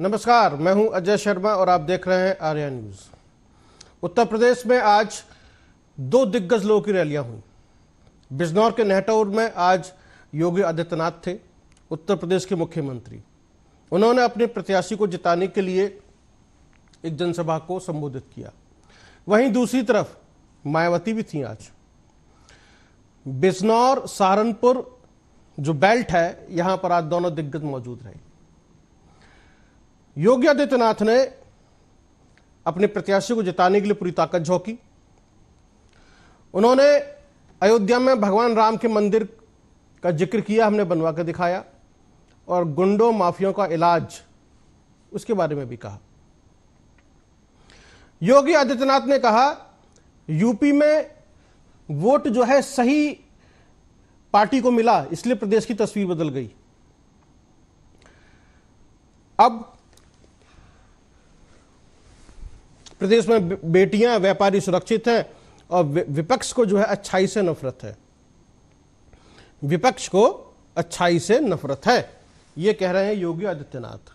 नमस्कार, मैं हूं अजय शर्मा और आप देख रहे हैं आर्या न्यूज। उत्तर प्रदेश में आज दो दिग्गज लोगों की रैलियां हुई। बिजनौर के नेहटौर में आज योगी आदित्यनाथ थे, उत्तर प्रदेश के मुख्यमंत्री। उन्होंने अपने प्रत्याशी को जिताने के लिए एक जनसभा को संबोधित किया। वहीं दूसरी तरफ मायावती भी थी। आज बिजनौर सहारनपुर जो बेल्ट है, यहां पर आज दोनों दिग्गज मौजूद रहे। योगी आदित्यनाथ ने अपने प्रत्याशी को जिताने के लिए पूरी ताकत झोंकी। उन्होंने अयोध्या में भगवान राम के मंदिर का जिक्र किया, हमने बनवा कर दिखाया, और गुंडों माफियों का इलाज उसके बारे में भी कहा। योगी आदित्यनाथ ने कहा यूपी में वोट जो है सही पार्टी को मिला, इसलिए प्रदेश की तस्वीर बदल गई। अब प्रदेश में बेटियां, व्यापारी सुरक्षित हैं और विपक्ष को जो है अच्छाई से नफरत है। विपक्ष को अच्छाई से नफरत है, ये कह रहे हैं योगी आदित्यनाथ।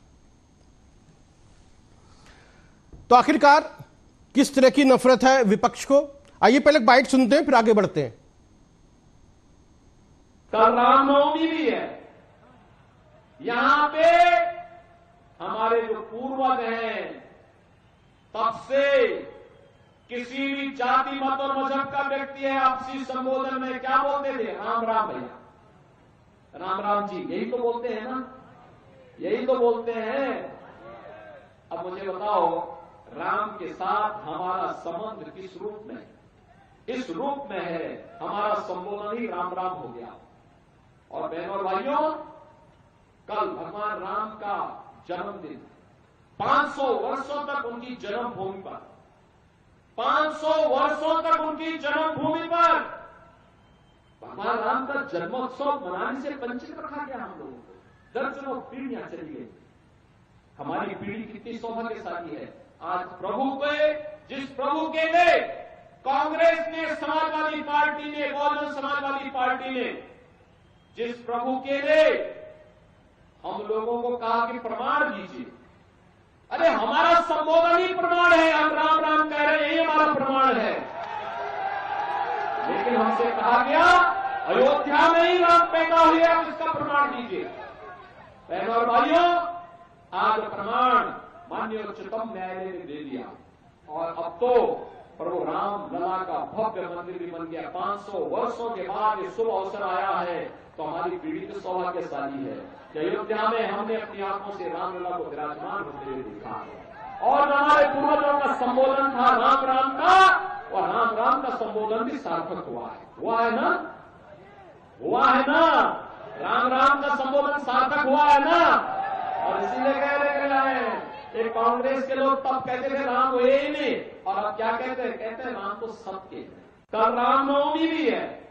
तो आखिरकार किस तरह की नफरत है विपक्ष को? आइए पहले बाइट सुनते हैं, फिर आगे बढ़ते हैं। कल रामनवमी भी है। यहां पे हमारे जो पूर्वज हैं, तब से किसी भी जाति, मत और मजहब का व्यक्ति है, आपसी संबोधन में क्या बोलते थे? राम राम भैया, राम राम जी, यही तो बोलते हैं ना, यही तो बोलते हैं। अब मुझे बताओ, राम के साथ हमारा संबंध किस रूप में? इस रूप में है, हमारा संबोधन ही राम राम हो गया। और बहनों और भाइयों, कल भगवान राम का जन्मदिन, 500 वर्षों तक उनकी जन्मभूमि पर, 500 वर्षों तक उनकी जन्मभूमि पर भगवान राम का जन्मोत्सव मनाने से वंचित रखा गया हम लोगों को। दर्जनों पीढ़ियां चली गई। हमारी पीढ़ी कितनी सौभाग्यशाली है। आज प्रभु के, जिस प्रभु के लिए कांग्रेस ने, समाजवादी पार्टी ने, बहुजन समाजवादी पार्टी ने, जिस प्रभु के लिए हम लोगों को कहा कि प्रमाण दीजिए, अरे हमारा संबोधन ही प्रमाण है। हम राम राम कह रहे हैं, ये हमारा प्रमाण है। लेकिन हमसे कहा गया अयोध्या में ही राम पैदा हुए, आप इसका प्रमाण दीजिए। बहनों और भाइयों, आज प्रमाण माननीय उच्चतम न्यायालय ने दे दिया, और अब तो प्रभु राम लला का भव्य मंदिर भी बन गया। 500 वर्षों के बाद ये शुभ अवसर आया है, तो हमारी पीढ़ी तो सौभाग्यशाली है कि अयोध्या में हमने अपनी आंखों से रामलला को विराजमान होते हुए देखा है। और हमारे पूर्वजों का संबोधन था राम राम का, और राम राम का संबोधन भी सार्थक हुआ है। हुआ है ना? हुआ है ना? राम राम का संबोधन सार्थक हुआ है ना? और इसीलिए कह रहे हैं, एक कांग्रेस के लोग तब कहते थे राम हुए ही नहीं, और अब क्या कहते हैं? कहते हैं राम तो सबके। कल रामनवमी भी है।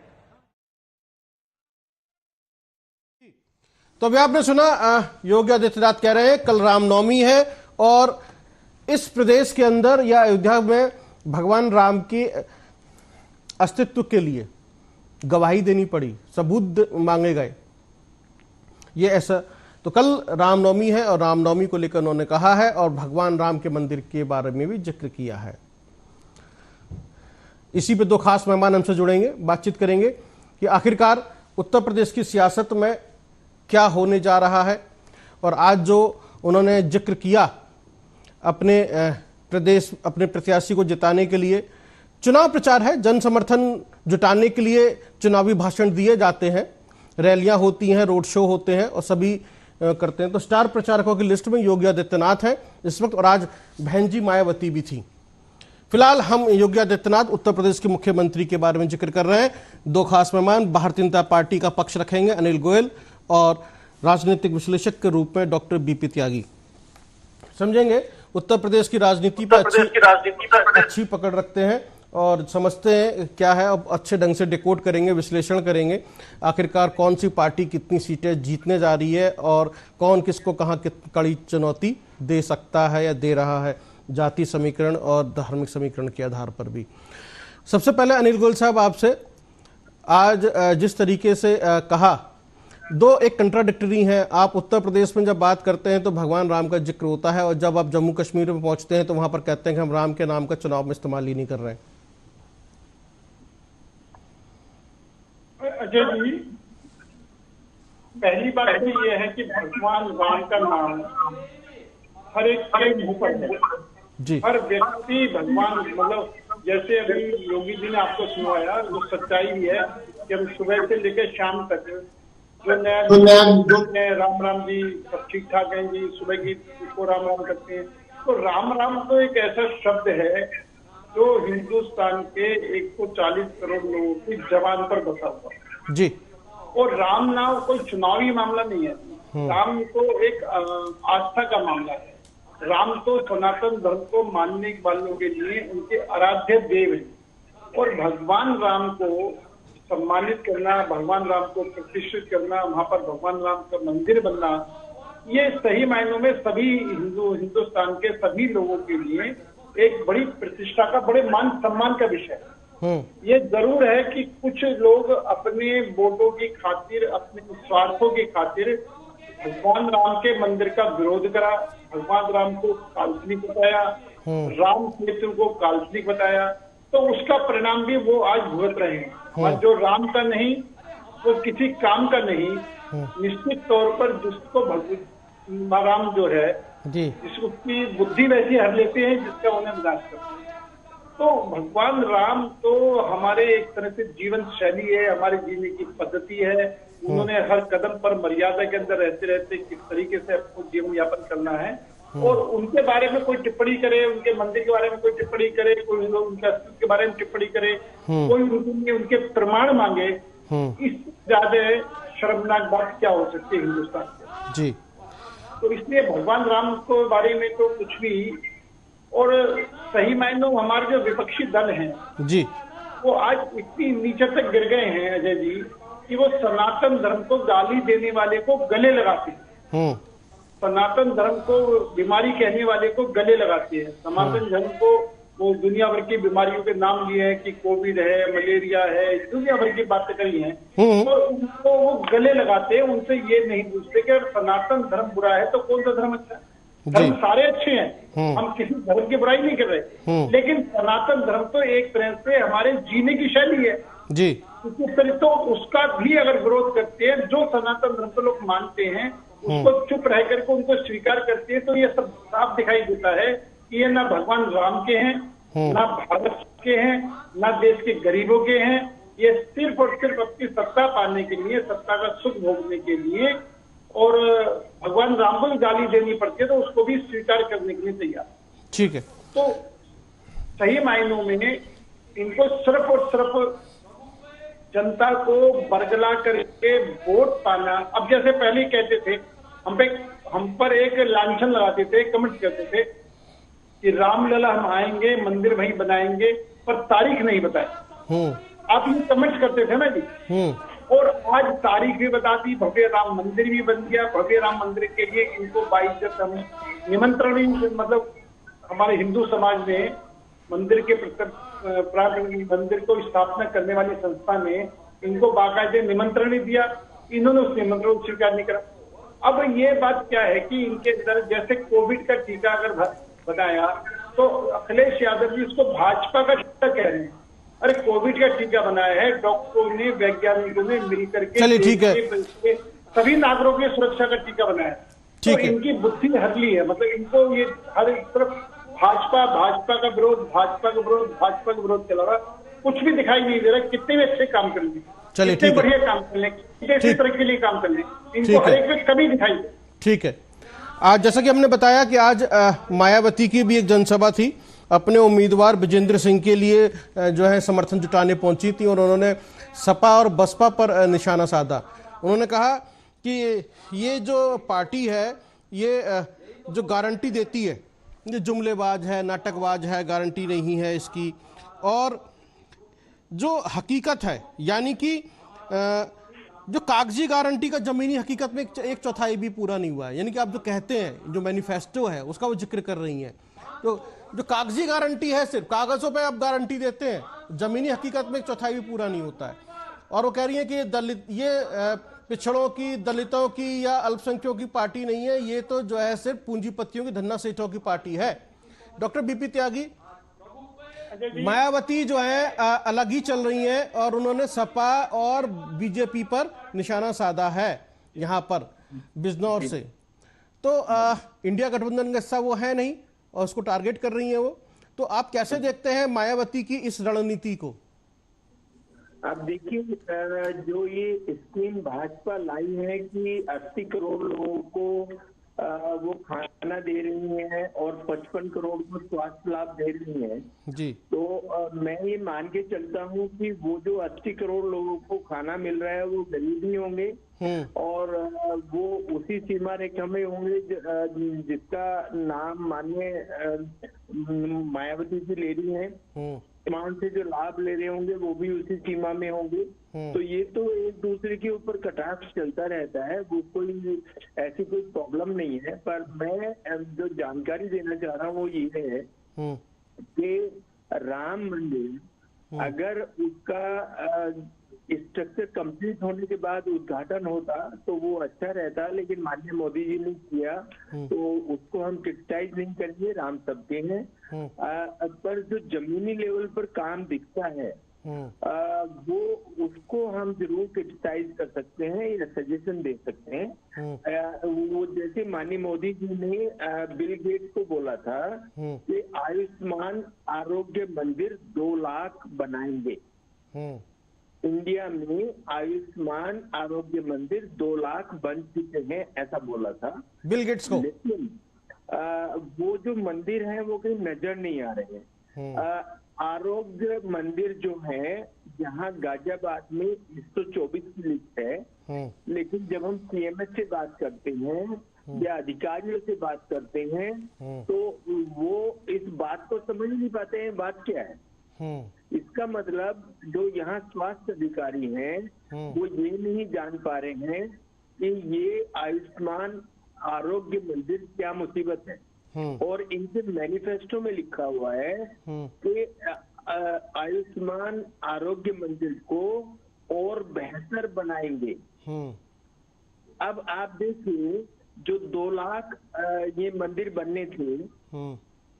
तो अभी आपने सुना, योगी आदित्यनाथ कह रहे हैं कल रामनवमी है, और इस प्रदेश के अंदर या अयोध्या में भगवान राम के अस्तित्व के लिए गवाही देनी पड़ी, सबूत मांगे गए। ये ऐसा, तो कल रामनवमी है और रामनवमी को लेकर उन्होंने कहा है, और भगवान राम के मंदिर के बारे में भी जिक्र किया है। इसी पे दो खास मेहमान हमसे जुड़ेंगे, बातचीत करेंगे कि आखिरकार उत्तर प्रदेश की सियासत में क्या होने जा रहा है। और आज जो उन्होंने जिक्र किया अपने प्रदेश, अपने प्रत्याशी को जिताने के लिए, चुनाव प्रचार है, जन समर्थन जुटाने के लिए चुनावी भाषण दिए जाते हैं, रैलियां होती हैं, रोड शो होते हैं और सभी करते हैं। तो स्टार प्रचारकों की लिस्ट में योगी आदित्यनाथ हैं इस वक्त, और आज बहन जी मायावती भी थी। फिलहाल हम योगी आदित्यनाथ उत्तर प्रदेश के मुख्यमंत्री के बारे में जिक्र कर रहे हैं। दो खास मेहमान भारतीय जनता पार्टी का पक्ष रखेंगे, अनिल गोयल, और राजनीतिक विश्लेषक के रूप में डॉक्टर बीपी त्यागी। समझेंगे उत्तर प्रदेश की राजनीति पर अच्छी पकड़ रखते हैं और समझते हैं क्या है, अब अच्छे ढंग से डिकोड करेंगे, विश्लेषण करेंगे आखिरकार कौन सी पार्टी कितनी सीटें जीतने जा रही है और कौन किसको कहां कड़ी चुनौती दे सकता है या दे रहा है, जाति समीकरण और धार्मिक समीकरण के आधार पर भी। सबसे पहले अनिल गोयल साहब, आपसे आज जिस तरीके से कहा दो एक कंट्राडिक्टरी हैं। आप उत्तर प्रदेश में जब बात करते हैं तो भगवान राम का जिक्र होता है, और जब आप जम्मू कश्मीर में पहुंचते हैं तो वहां पर कहते हैं कि हम राम के नाम का चुनाव में इस्तेमाल ही नहीं कर रहे हैं। अजय जी, पहली बात तो यह है कि भगवान राम का नाम हर एक के मुंह पर है जी। हर व्यक्ति भगवान, मतलब जैसे अभी योगी जी ने आपको सुनाया, वो सच्चाई भी है कि हम सुबह से लेकर शाम तक जो नया राम राम जी सब ठीक ठाक हैं जी, सुबह की को राम राम करते हैं। तो राम राम तो एक ऐसा शब्द है जो हिंदुस्तान के 140 करोड़ लोगों की जबान पर बसा हुआ जी। और राम नाम कोई चुनावी मामला नहीं है। राम तो एक आस्था का मामला है। राम तो सनातन धर्म को मानने वालों के लिए उनके आराध्य देव हैं, और भगवान राम को सम्मानित करना, भगवान राम को प्रतिष्ठित करना, वहां पर भगवान राम का मंदिर बनना, ये सही मायनों में सभी हिंदुस्तान के सभी लोगों के लिए एक बड़ी प्रतिष्ठा का, बड़े मान सम्मान का विषय है। ये जरूर है कि कुछ लोग अपने वोटों की खातिर, अपने स्वार्थों की खातिर भगवान राम के मंदिर का विरोध करा, भगवान राम को काल्पनिक बताया, राम सेतु को काल्पनिक बताया, तो उसका परिणाम भी वो आज भुगत रहे हैं। और जो राम का नहीं, वो किसी काम का नहीं, निश्चित तौर पर जिसको भगवान राम जो है जी, जिसकी बुद्धि वैसी हर लेते हैं जिसका उन्हें विनाश करते हैं। तो भगवान राम तो हमारे एक तरह से जीवन शैली है, हमारे जीने की पद्धति है। उन्होंने हर कदम पर मर्यादा के अंदर रहते रहते किस तरीके से अपना जीवन यापन करना है, और उनके बारे में कोई टिप्पणी करे, उनके मंदिर के बारे में कोई टिप्पणी करे, कोई लोग उनके अस्तित्व के बारे में टिप्पणी करे, कोई उनके प्रमाण मांगे, इससे ज्यादा शर्मनाक बात क्या हो सकती है हिंदुस्तान में जी। तो इसलिए भगवान राम के बारे में तो कुछ भी, और सही मायनों हमारे जो विपक्षी दल हैं जी, वो आज इतनी नीचे तक गिर गए हैं अजय जी कि वो सनातन धर्म को गाली देने वाले को गले लगाते हैं, सनातन धर्म को बीमारी कहने वाले को गले लगाते हैं। सनातन धर्म को वो दुनिया भर की बीमारियों के नाम लिए हैं कि कोविड है, मलेरिया है, दुनिया भर की बातें करी हैं, तो उनको वो गले लगाते हैं। उनसे ये नहीं पूछते कि अगर सनातन धर्म बुरा है तो कौन सा धर्म अच्छा है। धर्म सारे अच्छे हैं, हम किसी धर्म की बुराई नहीं कर रहे, लेकिन सनातन धर्म तो एक तरह से हमारे जीने की शैली है जी। इस तरह, तो उसका भी अगर विरोध करते हैं, जो सनातन धर्म को लोग मानते हैं उसको चुप रह करके उनको स्वीकार करते हैं, तो ये सब साफ दिखाई देता है कि ये ना भगवान राम के हैं, ना भारत के हैं, ना देश के गरीबों के हैं। ये सिर्फ और सिर्फ अपनी सत्ता पाने के लिए, सत्ता का सुख भोगने के लिए, और भगवान राम को भी गाली देनी पड़ती है तो उसको भी स्वीकार करने के लिए तैयार। ठीक है। तो सही मायनों में इनको सिर्फ और सिर्फ जनता को बरगला करके वोट पाना। अब जैसे पहले कहते थे, हम पर एक लांछन लगाते थे, कमेंट करते थे कि रामलला हम आएंगे, मंदिर वहीं बनाएंगे, पर तारीख नहीं बताए। आप ये कमेंट करते थे ना जी, और आज तारीख भी बता दी, भव्य राम मंदिर भी बन गया। भव्य राम मंदिर के लिए इनको 22 हम निमंत्रण भी, मतलब हमारे हिंदू समाज ने मंदिर के मंदिर को स्थापना करने वाली संस्था ने इनको बाकायदे निमंत्रण ही दिया, इन्होंने उस निमंत्रण को स्वीकार नहीं करा। अब ये बात क्या है कि इनके अंदर जैसे कोविड का टीका अगर बनाया तो अखिलेश यादव जी इसको भाजपा का टीका कह रहे हैं। अरे कोविड का टीका बनाया है डॉक्टरों ने, वैज्ञानिकों ने मिलकर के, चलिए ठीक है, सभी नागरिकों की सुरक्षा का टीका बनाया है। तो इनकी बुद्धि हरली है, मतलब इनको ये हर एक तरफ भाजपा का विरोध चला रहा, कुछ भी दिखाई नहीं दे रहा। कितने भी अच्छे काम कर लें, कितने बढ़िया काम कर लें, किसी तरह के लिए काम कर लें, इनको हर एक में कमी दिखाई दे। ठीक है। आज जैसा कि हमने बताया कि आज मायावती की भी एक जनसभा थी, अपने उम्मीदवार विजेंद्र सिंह के लिए जो है समर्थन जुटाने पहुंची थी, और उन्होंने सपा और बसपा पर निशाना साधा। उन्होंने कहा कि ये जो पार्टी है ये जो गारंटी देती है ये जुमलेबाज है, नाटकबाज है, गारंटी नहीं है इसकी, और जो हकीकत है यानी कि जो कागजी गारंटी का जमीनी हकीकत में 1/4 भी पूरा नहीं हुआ है। यानी कि आप जो कहते हैं जो मैनिफेस्टो है उसका वो जिक्र कर रही हैं, तो जो कागजी गारंटी है सिर्फ कागजों पे आप गारंटी देते हैं, जमीनी हकीकत में 1/4 भी पूरा नहीं होता है। और वो कह रही है कि दलित ये पिछड़ों की, दलितों की या अल्पसंख्यकों की पार्टी नहीं है, ये तो जो है सिर्फ पूंजीपतियों की, धन्ना सेठों की पार्टी है। डॉक्टर बीपी त्यागी, अजय जी, मायावती जो है अलग ही चल रही हैं और उन्होंने सपा और बीजेपी पर निशाना साधा है यहां पर बिजनौर से। तो इंडिया गठबंधन का हिस्सा वो है नहीं और उसको टारगेट कर रही है वो। तो आप कैसे देखते हैं मायावती की इस रणनीति को? आप देखिए, जो ये स्कीम भाजपा लाई है कि 80 करोड़ लोगों को वो खाना दे रही है और 55 करोड़ को स्वास्थ्य लाभ दे रही है जी। तो मैं ये मान के चलता हूँ कि वो जो 80 करोड़ लोगों को खाना मिल रहा है वो गरीब ही होंगे और वो उसी सीमा रेखा में होंगे जिसका नाम माननीय मायावती जी ले रही है। वर्तमान से जो लाभ ले रहे होंगे वो भी उसी सीमा में होंगे। तो ये तो एक दूसरे के ऊपर कटाक्ष चलता रहता है, वो कोई ऐसी कोई प्रॉब्लम नहीं है। पर मैं जो जानकारी देना चाह रहा हूँ वो ये है कि राम मंदिर अगर उसका स्ट्रक्चर कंप्लीट होने के बाद उद्घाटन होता तो वो अच्छा रहता, लेकिन माननीय मोदी जी ने किया तो उसको हम क्रिटिसाइज नहीं करेंगे, राम सबके हैं। पर जो जमीनी लेवल पर काम दिखता है वो उसको हम जरूर क्रिटिसाइज कर सकते हैं या सजेशन दे सकते हैं। वो जैसे माननीय मोदी जी ने बिल गेट्स को बोला था कि आयुष्मान आरोग्य मंदिर 2 लाख बनाएंगे। इंडिया में आयुष्मान आरोग्य मंदिर 2 लाख बन चुके हैं, ऐसा बोला था बिल गेट्स को। लेकिन वो जो मंदिर है वो कहीं नजर नहीं आ रहे हैं। आरोग्य मंदिर जो है यहाँ गाजियाबाद में 124 की लिस्ट है, लेकिन जब हम सीएमएच से बात करते हैं या अधिकारियों से बात करते हैं तो वो इस बात को समझ नहीं पाते हैं बात क्या है। इसका मतलब जो यहाँ स्वास्थ्य अधिकारी हैं वो ये नहीं जान पा रहे हैं कि ये आयुष्मान आरोग्य मंदिर क्या मुसीबत है। और इनके मैनिफेस्टो में लिखा हुआ है कि आयुष्मान आरोग्य मंदिर को और बेहतर बनाएंगे। अब आप देखिए जो 2 लाख ये मंदिर बनने थे,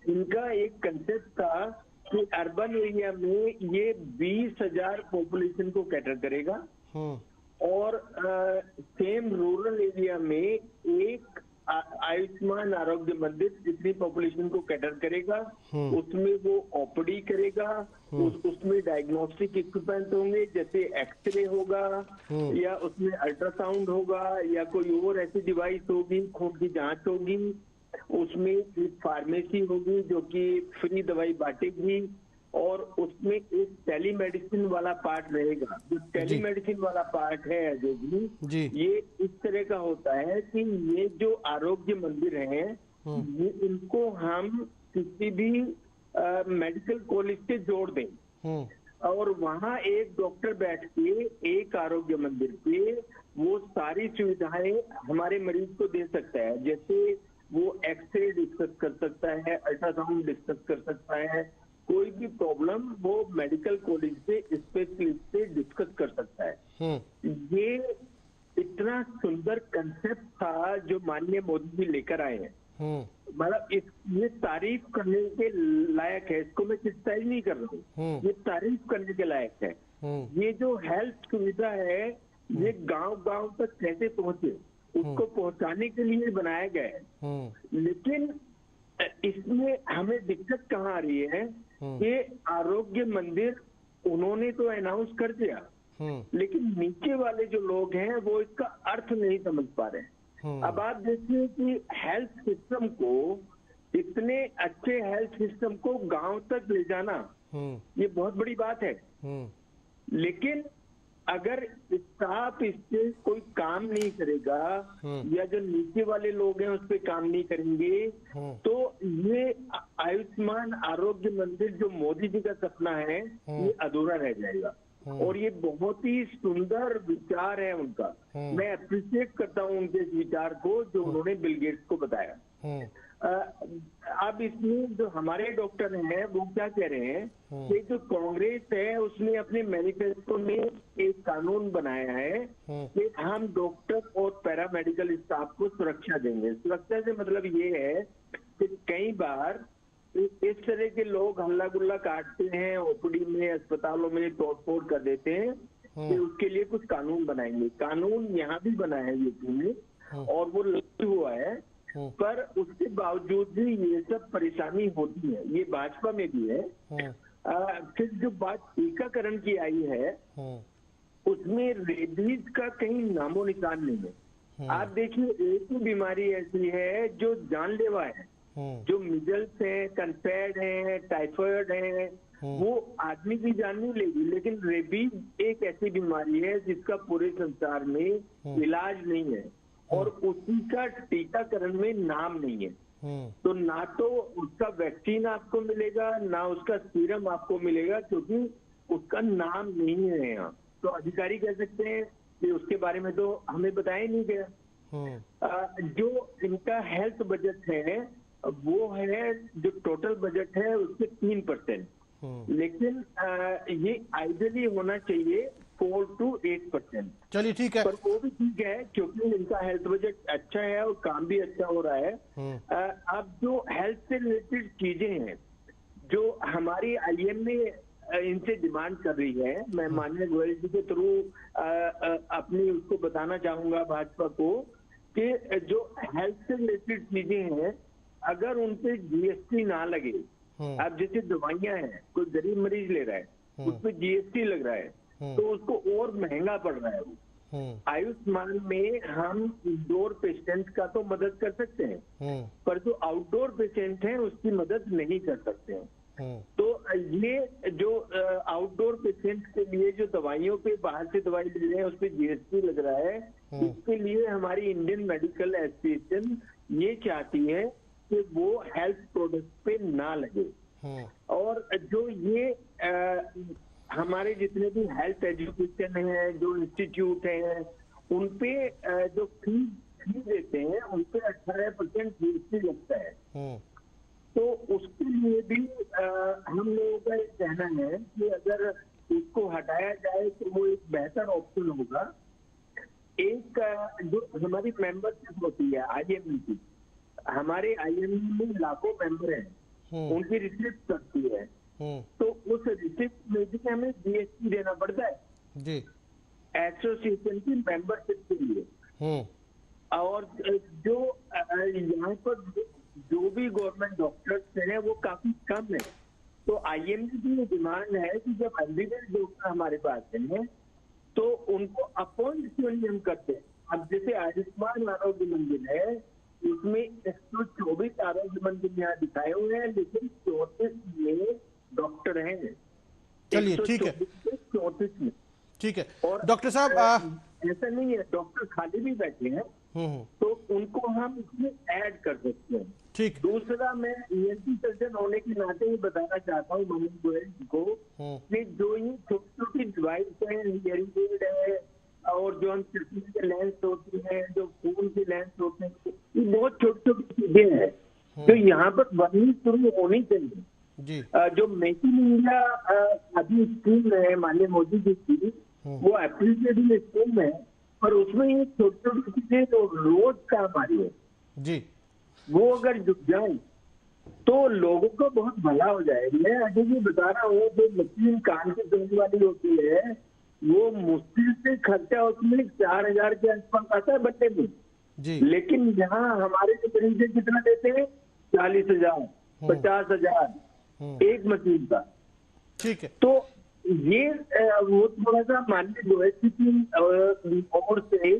इनका एक कंसेप्ट था कि अर्बन एरिया में ये 20,000 पॉपुलेशन को कैटर करेगा और सेम रूरल एरिया में एक आयुष्मान आरोग्य मंदिर जितनी पॉपुलेशन को कैटर करेगा उसमें वो ओपीडी करेगा, उसमें डायग्नोस्टिक इक्विपमेंट होंगे जैसे एक्सरे होगा या उसमें अल्ट्रासाउंड होगा या कोई और ऐसी डिवाइस होगी, खून की जांच होगी, उसमें एक फार्मेसी होगी जो कि फ्री दवाई बांटेगी और उसमें एक टेलीमेडिसिन वाला पार्ट रहेगा। जो टेलीमेडिसिन वाला पार्ट है अजय जी, ये इस तरह का होता है कि ये जो आरोग्य मंदिर है ये इनको हम किसी भी मेडिकल कॉलेज से जोड़ दें और वहाँ एक डॉक्टर बैठ के एक आरोग्य मंदिर पे वो सारी सुविधाएं हमारे मरीज को दे सकता है। जैसे वो एक्सरे डिस्कस कर सकता है, अल्ट्रासाउंड डिस्कस कर सकता है, कोई भी प्रॉब्लम वो मेडिकल कॉलेज से स्पेशलिस्ट से डिस्कस कर सकता है। ये इतना सुंदर कंसेप्ट था जो माननीय मोदी जी लेकर आए हैं। मतलब ये तारीफ करने के लायक है, इसको मैं क्रिटिसाइज नहीं कर रहा हूँ, ये तारीफ करने के लायक है। ये जो हेल्थ सुविधा है ये गांव-गांव तक कैसे पहुंचे उसको पहुंचाने के लिए बनाया गया है। लेकिन इसमें हमें दिक्कत कहाँ आ रही है कि आरोग्य मंदिर उन्होंने तो अनाउंस कर दिया लेकिन नीचे वाले जो लोग हैं वो इसका अर्थ नहीं समझ पा रहे। अब आप देखिए कि हेल्थ सिस्टम को, इतने अच्छे हेल्थ सिस्टम को गांव तक ले जाना ये बहुत बड़ी बात है। लेकिन अगर स्टाफ इससे कोई काम नहीं करेगा या जो नीचे वाले लोग हैं उस पर काम नहीं करेंगे तो ये आयुष्मान आरोग्य मंदिर जो मोदी जी का सपना है ये अधूरा रह जाएगा। और ये बहुत ही सुंदर विचार है उनका, मैं अप्रिशिएट करता हूँ उनके इस विचार को जो उन्होंने बिल गेट्स को बताया। अब इसमें जो हमारे डॉक्टर हैं वो क्या कह रहे हैं कि जो कांग्रेस है उसने अपने मैनिफेस्टो में एक कानून बनाया है कि हम डॉक्टर और पैरामेडिकल स्टाफ को सुरक्षा देंगे। सुरक्षा से मतलब ये है कि कई बार इस तरह के लोग हल्ला गुल्ला काटते हैं, ओपीडी में, अस्पतालों में तोड़फोड़ कर देते हैं, कि उसके लिए कुछ कानून बनाएंगे। कानून यहाँ भी बना है यूपी में और वो लागू हुआ है, पर उसके बावजूद भी ये सब परेशानी होती है। ये भाजपा में भी है। फिर जो बात टीकाकरण की आई है उसमें रेबीज का कहीं नामो निशान नहीं है। आप देखिए, एक ही बीमारी ऐसी है जो जानलेवा है। जो मिजल्स है, कन्फेड है, टाइफाइड है, वो आदमी की जान नहीं लेगी, लेकिन रेबीज एक ऐसी बीमारी है जिसका पूरे संसार में इलाज नहीं है और उसी का टीकाकरण में नाम नहीं है। तो ना तो उसका वैक्सीन आपको मिलेगा, ना उसका सीरम आपको मिलेगा, क्योंकि उसका नाम नहीं है यहाँ। तो अधिकारी कह सकते हैं कि उसके बारे में तो हमें बताया नहीं गया। जो इनका हेल्थ बजट है वो है, जो टोटल बजट है उसके 3%, लेकिन ये आइडियली होना चाहिए 4 to 8%। चलिए ठीक है, पर वो भी ठीक है क्योंकि इनका हेल्थ बजट अच्छा है और काम भी अच्छा हो रहा है। अब जो हेल्थ से रिलेटेड चीजें हैं जो हमारी आईएम ने इनसे डिमांड कर रही है, मैं माननीय गोयल जी के थ्रू अपनी उसको बताना चाहूंगा भाजपा को कि जो हेल्थ से रिलेटेड चीजें हैं अगर उन पे जीएसटी ना लगे, अब जैसे दवाइयां हैं, कोई गरीब मरीज ले रहा है उस पर जीएसटी लग रहा है तो उसको और महंगा पड़ रहा है वो। आयुष्मान में हम इंडोर पेशेंट का तो मदद कर सकते हैं, पर जो आउटडोर पेशेंट हैं उसकी मदद नहीं कर सकते हैं। तो ये जो आउटडोर पेशेंट के लिए जो दवाइयों पे बाहर से दवाई ले रहे हैं उस पर जीएसटी लग रहा है, इसके लिए हमारी इंडियन मेडिकल एसोसिएशन ये चाहती है कि वो हेल्थ प्रोडक्ट पे ना लगे। और जो ये हमारे जितने भी हेल्थ एजुकेशन है, जो इंस्टीट्यूट हैं, उन पे जो फीस देते हैं उन पे 18% जीएसटी लगता है। तो उसके लिए भी हम लोगों का एक कहना है कि अगर इसको हटाया जाए तो वो एक बेहतर ऑप्शन होगा। एक जो हमारी मेंबरशिप होती है आईएमई की, हमारे आईएमई में लाखों मेंबर हैं, उनकी रिसिप्ट करती है, तो उस रिसिप्ट में भी हमें जीएसटी देना पड़ता है जी, एसोसिएशन की मेंबरशिप के लिए। और जो यहाँ पर जो भी गवर्नमेंट डॉक्टर्स हैं वो काफी कम है, तो आईएमई की ये डिमांड है कि जब एमबीबीएस डॉक्टर हमारे पास हैं तो उनको अपॉइंट क्यों नहीं हम करते। अब जैसे आयुष्मान आरोग्य मंदिर है उसमें 124 आरोग्य मंदिर यहाँ दिखाए हुए हैं, लेकिन 34 में डॉक्टर हैं। चलिए ठीक है, 34 में ठीक है। और डॉक्टर साहब ऐसा नहीं है, डॉक्टर खाली भी बैठे हैं तो उनको हम इसमें ऐड कर सकते हैं। ठीक। दूसरा, मैं ईएनटी सर्जन होने के नाते ही बताना चाहता हूँ मनोज गोयल जी को कि जो ये छोटी छोटी डिवाइस है, हियरिंग एड है और जो हम चश्मे के लेंस होते हैं, जो खून के लेंस होते हैं, ये बहुत छोटी छोटी चीजें हैं जो यहाँ पर बननी शुरू होनी चाहिए जी। जो मेक इन इंडिया अभी स्कीम है माननीय मोदी जी की, वो अप्रिशिएटेड स्कीम है, पर उसमें ये छोटी छोटी चीजें जो रोज काम आ रही है जी, वो अगर जुट जाए तो लोगों को बहुत भला हो जाएगा। मैं अभी भी बता रहा हूँ, जो मशीन कान की सुनने वाली होती है वो मुश्किल से खर्चा उसमें 4000 के आसपास आता है बच्चे में जी, लेकिन यहाँ हमारे जो मरीज कितना देते हैं 40,000 50,000 एक मशीन का। ठीक है, तो ये वो थोड़ा सा माननीय गोयल की ओर से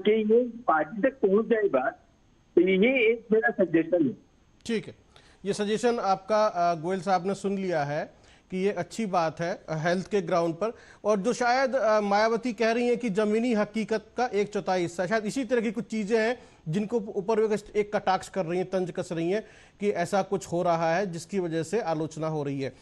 कि ये पार्टी तक पहुंच जाए बात, तो ये एक मेरा सजेशन है। ठीक है, ये सजेशन आपका गोयल साहब ने सुन लिया है कि ये अच्छी बात है हेल्थ के ग्राउंड पर। और जो शायद मायावती कह रही हैं कि जमीनी हकीकत का 1/4 हिस्सा, शायद इसी तरह की कुछ चीजें हैं जिनको ऊपर एक कटाक्ष कर रही हैं, तंज कस रही हैं कि ऐसा कुछ हो रहा है जिसकी वजह से आलोचना हो रही है।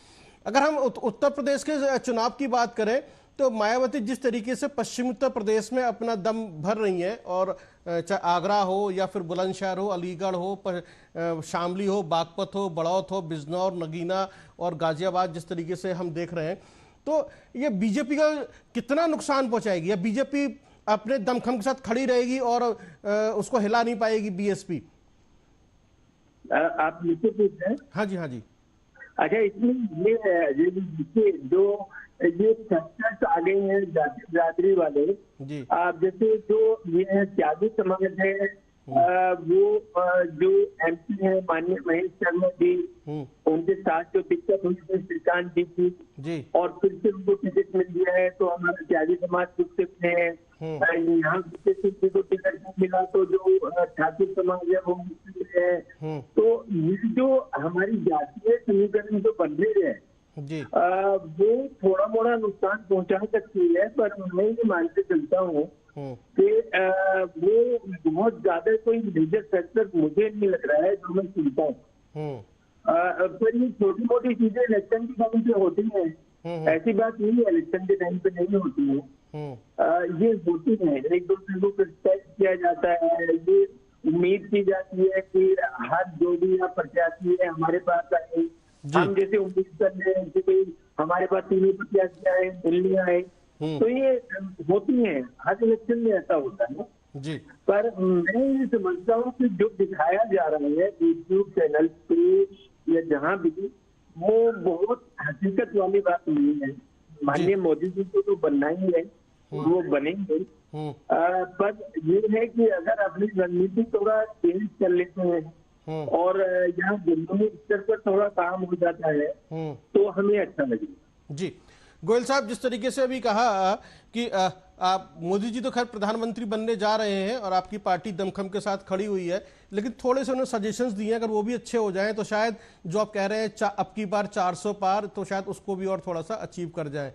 अगर हम उत्तर प्रदेश के चुनाव की बात करें तो मायावती जिस तरीके से पश्चिम उत्तर प्रदेश में अपना दम भर रही हैं, और चाहे आगरा हो या फिर बुलंदशहर हो, अलीगढ़ हो, शामली हो, बागपत हो, बड़ौत हो, बिजनौर, नगीना और गाजियाबाद, जिस तरीके से हम देख रहे हैं, तो ये बीजेपी का कितना नुकसान पहुंचाएगी? या बीजेपी अपने दमखम के साथ खड़ी रहेगी और उसको हिला नहीं पाएगी बीएसपी? आप मुझसे पूछ रहे हैं? हाँ जी, हाँ जी। अच्छा, इसमें ये है जो ये सेक्टर्स आ गए हैं जाति बिरादरी वाले जी। जैसे जो ये त्यागी समाज है, वो जो एमपी है माननीय महेश शर्मा जी, उनके साथ जो दिक्कत हुई थी श्रीकांत जी की जी, और फिर से उनको टिकट मिल गया है, तो हमारा त्यागी समाज कुछ है। यहाँ बीजेपी को टिकट नहीं मिला तो जो ठाकुर समाज है वो मुस्लिम है। तो ये जो हमारी जातीय समीकरण जो बन रही है जी, वो थोड़ा मोड़ा नुकसान पहुंचा सकती है, पर मैं ये मानते चलता हूँ कि वो बहुत ज्यादा कोई मेजर फैक्टर मुझे नहीं लग रहा है जो मैं सुनता हूँ। पर ये छोटी मोटी चीजें इलेक्शन के टाइम पे होती हैं, ऐसी बात नहीं है इलेक्शन के टाइम पे नहीं होती है। ये होती है, एक दूसरे को क्रिटिसाइज किया जाता है, ये उम्मीद की जाती है कि हर जो भी यहाँ प्रत्याशी है हमारे पास आए, हम जैसे उम्मीद कर रहे हैं कि भाई हमारे पास तीनों प्रत्याशी आए, दिल्ली आए, तो ये होती है, हर इलेक्शन में ऐसा होता है जी। पर मैं ये समझता हूँ कि जो दिखाया जा रहा है यूट्यूब चैनल पे या जहाँ भी, वो बहुत हकीकत वाली बात नहीं है। माननीय मोदी जी को तो बनना ही है, वो बनेंगे, पर ये है कि अगर अपनी रणनीति थोड़ा चेंज कर लेते हैं और यहाँ जमीनी स्तर पर थोड़ा काम हो जाता है तो हमें अच्छा लगेगा। जी गोयल साहब, जिस तरीके से अभी कहा कि आप मोदी जी तो खैर प्रधानमंत्री बनने जा रहे हैं और आपकी पार्टी दमखम के साथ खड़ी हुई है, लेकिन थोड़े से उन्होंने सजेशंस दिए हैं, अगर वो भी अच्छे हो जाएं तो शायद जो आप कह रहे हैं अब की बार 400 पार, तो शायद उसको भी और थोड़ा सा अचीव कर जाएं,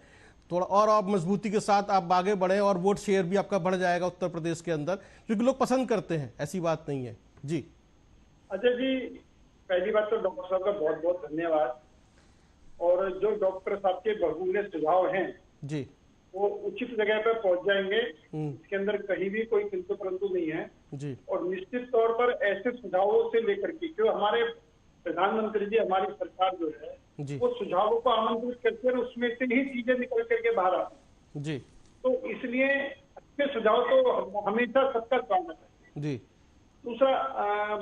थोड़ा और आप मजबूती के साथ आप आगे बढ़े और वोट शेयर भी आपका बढ़ जाएगा उत्तर प्रदेश के अंदर, क्योंकि लोग पसंद करते हैं, ऐसी बात नहीं है। जी अजय जी, पहली बात तो डॉक्टर साहब का बहुत बहुत धन्यवाद, और जो डॉक्टर साहब के बहुमूल्य सुझाव हैं जी, वो उचित जगह पर पहुंच जाएंगे, इसके अंदर कहीं भी कोई किंतु परंतु नहीं है जी। और निश्चित तौर पर ऐसे सुझावों से लेकर के जो हमारे प्रधानमंत्री जी, हमारी सरकार जो है जी, वो सुझावों को आमंत्रित करके और उसमें से ही चीजें निकल करके बाहर आती जी। तो इसलिए अच्छे सुझाव तो हमेशा सबका स्वागत है जी। दूसरा,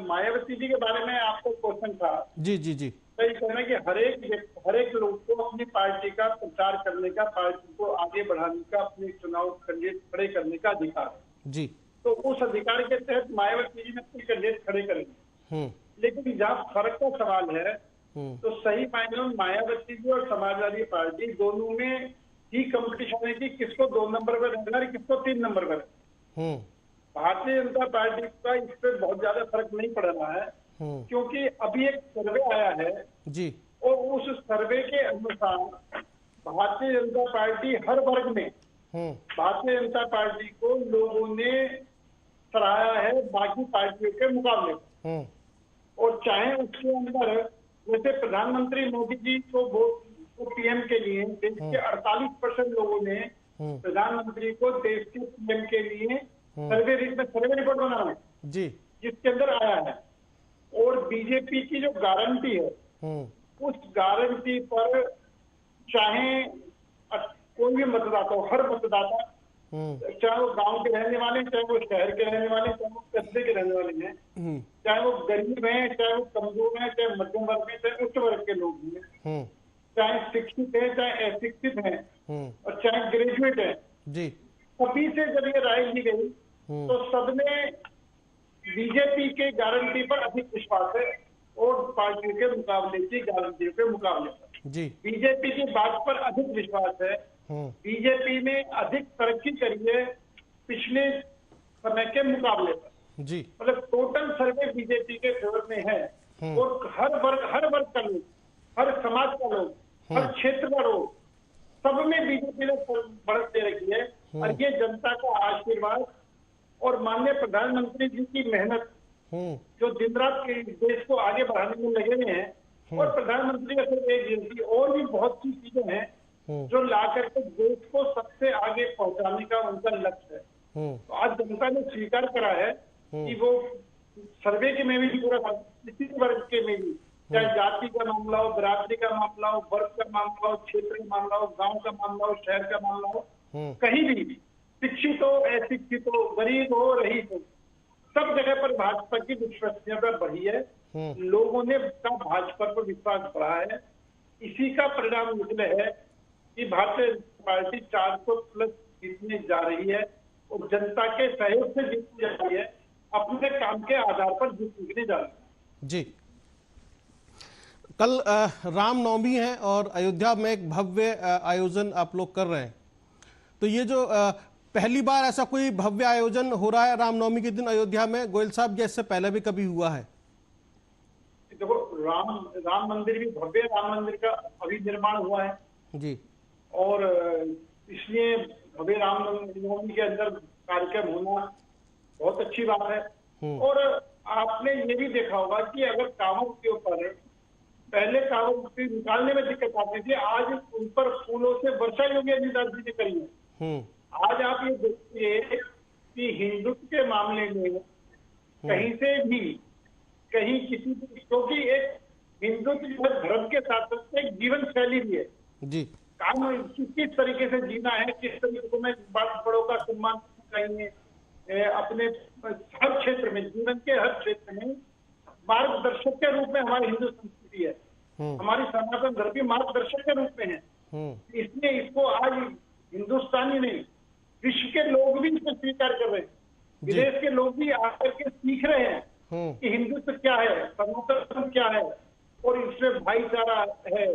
मायावती जी के बारे में आपको क्वेश्चन था जी जी जी, सही कहना कि हर एक लोग को अपनी पार्टी का प्रचार करने का, पार्टी को आगे बढ़ाने का, अपने चुनाव कैंडिडेट खड़े करने का अधिकार है जी। तो उस अधिकार के तहत मायावती जी ने अपने कैंडिडेट खड़े करेंगे, लेकिन जहाँ फर्क का सवाल है तो सही मायने में मायावती जी और समाजवादी पार्टी दोनों में ही कंपटीशन है कि किसको 2 नंबर पर रहना है, किसको 3 नंबर पर। भारतीय जनता पार्टी का इस पर बहुत ज्यादा फर्क नहीं पड़ रहा है, क्योंकि अभी एक सर्वे आया है जी, और उस सर्वे के अनुसार भारतीय जनता पार्टी हर वर्ग में भारतीय जनता पार्टी को लोगों ने सराहा है बाकी पार्टियों के मुकाबले। और चाहे उसके अंदर जैसे प्रधानमंत्री मोदी जी को पीएम के लिए देश के 48% लोगों ने प्रधानमंत्री को देश के पीएम के लिए सर्वे रिपोर्ट बना है जी, जिसके अंदर आया है। और बीजेपी की जो गारंटी है, उस गारंटी पर चाहे कोई भी मतदाता हो, हर मतदाता, चाहे वो गांव के रहने वाले हैं, चाहे वो शहर के रहने वाले हैं, चाहे वो कस्बे के रहने वाले हैं, चाहे वो गरीब हैं, चाहे वो कमजोर हैं, चाहे मध्यम वर्ग में, चाहे उच्च वर्ग के लोग हैं, चाहे शिक्षित हैं, चाहे अशिक्षित हैं, और चाहे ग्रेजुएट हैं जी, सभी से जब ये राय ली गई तो सबने बीजेपी के गारंटी पर अधिक विश्वास है और पार्टियों के मुकाबले की गारंटियों के मुकाबले पर जी, बीजेपी की बात पर अधिक विश्वास है। बीजेपी ने अधिक तरक्की करी है पिछले समय के मुकाबले पर जी, मतलब टोटल सर्वे बीजेपी के फेवर में है, और हर वर्ग का लोग, हर समाज का लोग, हर क्षेत्र का लोग, सब में बीजेपी ने बढ़त दे रखी है। और ये जनता का आशीर्वाद और माननीय प्रधानमंत्री जी की मेहनत, जो दिन रात के देश को आगे बढ़ाने में लगे हुए हैं, और प्रधानमंत्री का सिर्फ एक गिनती, और भी बहुत सी चीजें हैं जो ला करके देश को सबसे आगे पहुंचाने का उनका लक्ष्य है। तो आज जनता ने स्वीकार करा है कि वो सर्वे के में भी पूरा किसी वर्ग के में भी, चाहे जाति का मामला हो, बिरादरी का मामला हो, वर्ग का मामला हो, क्षेत्र का मामला हो, गांव का मामला हो, शहर का मामला हो, कहीं भी शिक्षित हो, अशिक्षित हो, गरीब हो, रईस हो, सब जगह पर भाजपा की विश्वसनीयता बढ़ी है। लोगों ने भाजपा पर विश्वास बढ़ा है। इसी का परिणाम निकले है कि भारतीय जनता पार्टी 400 प्लस जीतने जा रही है और जनता के सहयोग से जीतने जा रही है, अपने काम के आधार पर जीतने जा रही है। जी, कल रामनवमी है और अयोध्या में एक भव्य आयोजन आप लोग कर रहे हैं, तो ये जो पहली बार ऐसा कोई भव्य आयोजन हो रहा है रामनवमी के दिन अयोध्या में गोयल साहब, या इससे पहले भी कभी हुआ है? देखो, राम मंदिर भी भव्य राम मंदिर का अभी निर्माण हुआ है जी, और इसलिए भव्य रामनवमी के अंदर कार्यक्रम होना बहुत अच्छी बात है। और आपने ये भी देखा होगा कि अगर कांवड़ के ऊपर पहले कांवड़ निकालने में दिक्कत आती थी, आज उन पर फूलों से वर्षा योगी आदित्यनाथ जी ने करी है। आज आप ये देखिए कि हिंदुत्व के मामले में कहीं से भी कहीं किसी, क्योंकि एक हिंदुत्व जो है धर्म के साथ साथ एक जीवन शैली भी है जी, काम किस तरीके से जीना है, किस तरीके को मैं बड़ों का सम्मान चाहिए, अपने हर क्षेत्र में, जीवन के हर क्षेत्र में मार्गदर्शक के रूप में हमारी हिंदू संस्कृति है, हमारी सनातन धर्म भी मार्गदर्शक के रूप में है। इसलिए इसको आज हिंदुस्तानी नहीं, विश्व के लोग भी इसको स्वीकार कर रहे हैं, विदेश के लोग भी आकर के सीख रहे हैं कि हिंदुत्व क्या है, सनातन क्या है, और इसमें भाईचारा है,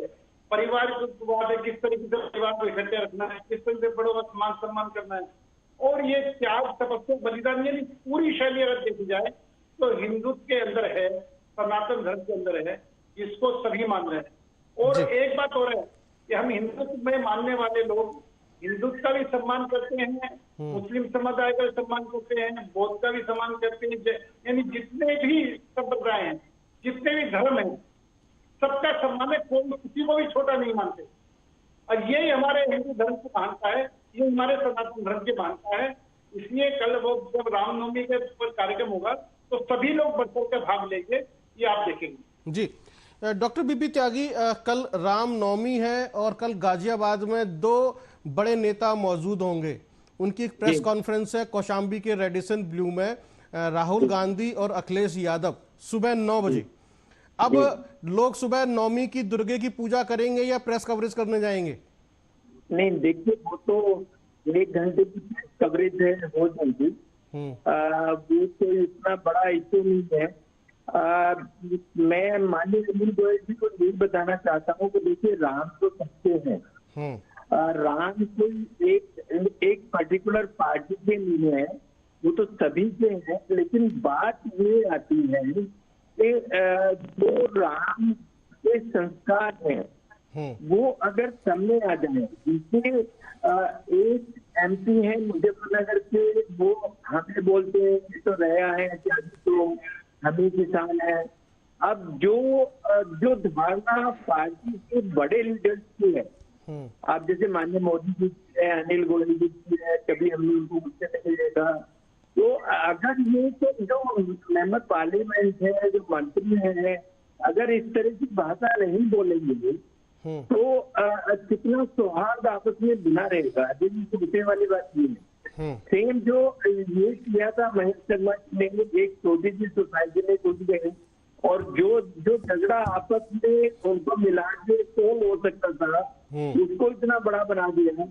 परिवार को है, किस तरीके से परिवार को इकट्ठे रखना है, किस तरीके से बड़ों का मान सम्मान करना है, और ये त्याग, तपस्या, बलिदान, यानी पूरी शैली अगर देखी जाए तो हिंदुत्व के अंदर है, सनातन धर्म के अंदर है, इसको सभी मान रहे हैं। और एक बात और है कि हम हिंदुत्व में मानने वाले लोग हिंदुत्व का भी सम्मान करते हैं, मुस्लिम समुदाय का भी सम्मान करते हैं, बौद्ध का भी सम्मान करते हैं, यानी जितने भी संप्रदाय हैं, जितने भी धर्म हैं, सबका सम्मान है, कोई किसी को भी छोटा नहीं मानते। और यही हमारे हिंदू धर्म की मान्यता है, ये हमारे सनातन धर्म की मान्यता है। इसलिए कल वो जब रामनवमी के ऊपर कार्यक्रम होगा तो सभी लोग बढ़ चढ़ कर भाग लेंगे, ये आप देखेंगे। जी, डॉक्टर बीपी त्यागी, कल रामनवमी है और कल गाजियाबाद में 2 बड़े नेता मौजूद होंगे। उनकी एक प्रेस कॉन्फ्रेंस है कौशाम्बी के रेडिसन ब्लू में, राहुल गांधी और अखिलेश यादव, सुबह 9 बजे। अब लोग सुबह नवमी की दुर्गे की पूजा करेंगे या प्रेस कवरेज करने जाएंगे? नहीं, देखिए, वो तो 1 घंटे की प्रेस कवरेज है, हो जाएगी। वो तो इतना बड़ा इशू नहीं है। मैं माननीय अनिल गोयल जी को यही बताना चाहता हूँ कि देखिए, राम तो सच्चे हैं, राम कोई एक पर्टिकुलर पार्टी के नहीं है, वो तो सभी के हैं। लेकिन बात ये आती है कि जो राम के संस्कार हैं वो अगर सामने आ जाए, जिसमें एक एमपी है मुजफ्फरनगर के, वो हमें बोलते हैं कि तो रहा है, तो हमें किसान है। अब जो धारणा पार्टी के बड़े लीडर्स की है, आप जैसे माननीय मोदी जी की है, अनिल गोयल जी की है, कभी हमने उनको गुस्से नहीं देखा, तो अगर ये तो जो मेंबर पार्लियामेंट है, जो मंत्री हैं, अगर इस तरह की भाषा नहीं बोलेंगे तो कितना सौहार्द आपस में बना रहेगा। लेकिन सोचने वाली बात ये है, सेम जो ये किया था महेश शर्मा ने, एक छोटी सी सोसाइटी में घुस गए और जो झगड़ा आपस में उनको मिला के कौन हो सकता था, उसको इतना बड़ा बना दिया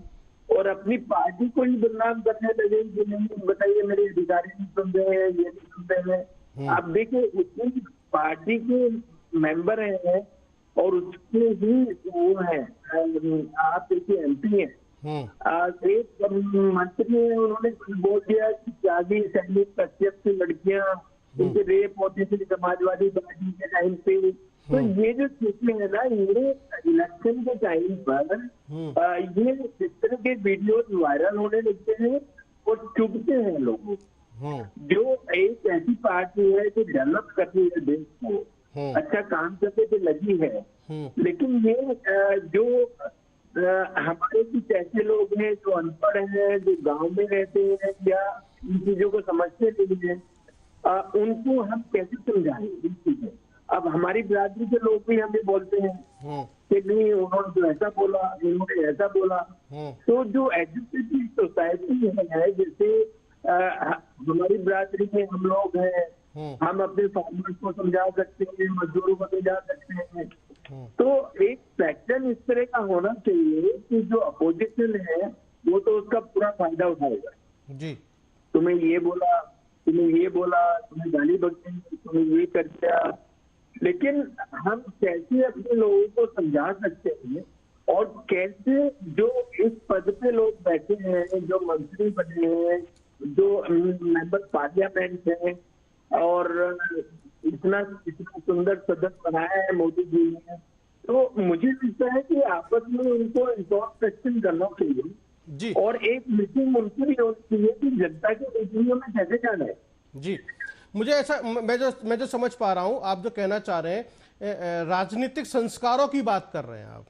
और अपनी पार्टी को ही बदनाम करने लगे कि नहीं, बताइए मेरे अधिकारी नहीं सुन रहे हैं, ये नहीं सुन रहे हैं। आप देखिए, उसकी पार्टी के मेंबर हैं और उसके ही वो है, आप देखिए एमपी हैं, एक मंत्री है, उन्होंने बोल दिया कि त्यागी सैनिक कश्यप से लड़कियां उनके रेप होते थे समाजवादी पार्टी के टाइम पे। तो ये जो चीजें है ना, ये इलेक्शन के टाइम पर ये इस तरह के वीडियो वायरल होने लगते हैं और चुभते हैं लोगों। जो एक ऐसी पार्टी है जो डेवलप करती है देश को, अच्छा काम करने पे लगी है, लेकिन ये जो हमारे कुछ ऐसे लोग हैं जो अनपढ़ हैं, जो गांव में रहते हैं या इन चीजों को समझते नहीं हैं, उनको हम कैसे समझाएं इन चीजें। अब हमारी बिरादरी के लोग भी हमें बोलते हैं कि नहीं, उन्होंने तो ऐसा बोला, इन्होंने ऐसा बोला। तो जो एजुकेटेड सोसाइटी है, जैसे हमारी बिरादरी में हम लोग हैं, हम अपने फार्मर्स को समझा सकते हैं, मजदूरों को समझा सकते हैं। तो एक सेक्शन इस तरह का होना चाहिए कि जो अपोजिशन है वो तो उसका पूरा फायदा उठाएगा जी। तुम्हें ये बोला, तुम्हें ये बोला, तुम्हें गाली बकती, तुम्हें ये कर दिया, लेकिन हम कैसे अपने लोगों को समझा सकते हैं और कैसे जो इस पद पे लोग बैठे हैं, जो मंत्री बने हैं, जो मेंबर पार्लियामेंट हैं और इतना सुंदर सदन बनाया है मोदी जी ने, तो मुझे लगता है कि आपस में उनको इंट्रोस्पेक्शन करना चाहिए जी। और एक मीटिंग उनकी भी होनी चाहिए कि जनता की मीटिंगों में कैसे जाना है जी। मुझे ऐसा, मैं जो समझ पा रहा हूं, आप जो कहना चाह रहे हैं, राजनीतिक संस्कारों की बात कर रहे हैं आप,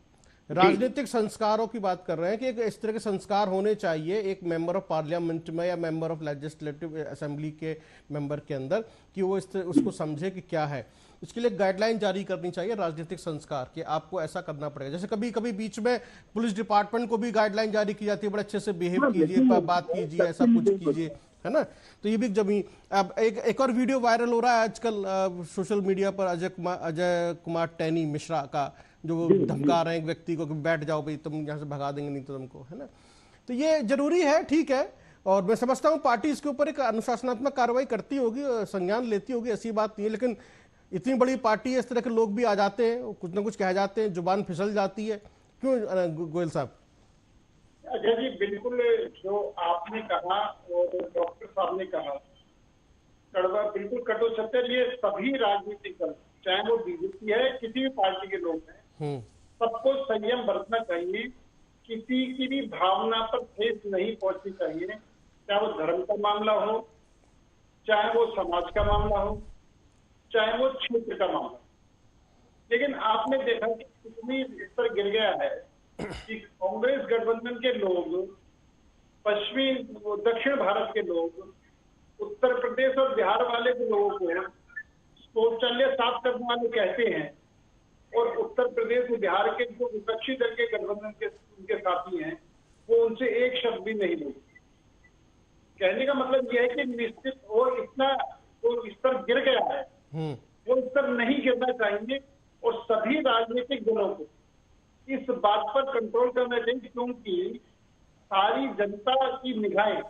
राजनीतिक संस्कारों की बात कर रहे हैं कि इस तरह के संस्कार होने चाहिए एक मेंबर ऑफ पार्लियामेंट में या मेंबर ऑफ लेजिस्लेटिव असेंबली के मेंबर के अंदर, कि वो उसको समझे कि क्या है। इसके लिए गाइडलाइन जारी करनी चाहिए राजनीतिक संस्कार कि आपको ऐसा करना पड़ेगा। जैसे कभी कभी बीच में पुलिस डिपार्टमेंट को भी गाइडलाइन जारी की जाती है, बड़े अच्छे से बिहेव कीजिए, बात कीजिए, ऐसा कुछ कीजिए, है ना। तो ये भी जमी। अब एक और वीडियो वायरल हो रहा है आजकल सोशल मीडिया पर, अजय कुमार टैनी मिश्रा का, जो धमका रहे हैं एक व्यक्ति को कि बैठ जाओ भाई, तुम यहाँ से भगा देंगे नहीं तो तुमको, है ना। तो ये जरूरी है, ठीक है, और मैं समझता हूँ पार्टी इसके ऊपर एक अनुशासनात्मक कार्रवाई करती होगी, संज्ञान लेती होगी, ऐसी बात नहीं है। लेकिन इतनी बड़ी पार्टी है, इस तरह के लोग भी आ जाते हैं, कुछ ना कुछ कह जाते हैं, जुबान फिसल जाती है, क्यों गोयल साहब? अजय जी, बिल्कुल जो आपने कहा और डॉक्टर साहब ने कहा, कड़वा बिल्कुल कटो सत्य। ये सभी राजनीतिक दल, चाहे वो बीजेपी है, किसी भी पार्टी के लोग हैं, सबको संयम बरतना चाहिए। किसी की भी भावना पर ठेस नहीं पहुंचनी चाहिए, चाहे वो धर्म का मामला हो, चाहे वो समाज का मामला हो, चाहे वो क्षेत्र का मामला। लेकिन आपने देखा कि कितनी इस पर गिर गया है कि कांग्रेस गठबंधन के लोग, पश्चिमी दक्षिण भारत के लोग, उत्तर प्रदेश और बिहार वाले के लोगों को शौचालय साफ करने वाले कहते हैं, और उत्तर प्रदेश और बिहार के जो विपक्षी दल के गठबंधन के उनके साथी हैं, वो उनसे एक शब्द भी नहीं बोलते। कहने का मतलब यह है कि निश्चित वो इतना तो इस पर गिर गया है, वो इस पर नहीं गिरना चाहिए। और सभी राजनीतिक दलों को इस बात पर कंट्रोल करना चाहिए, क्योंकि सारी जनता की निगाहें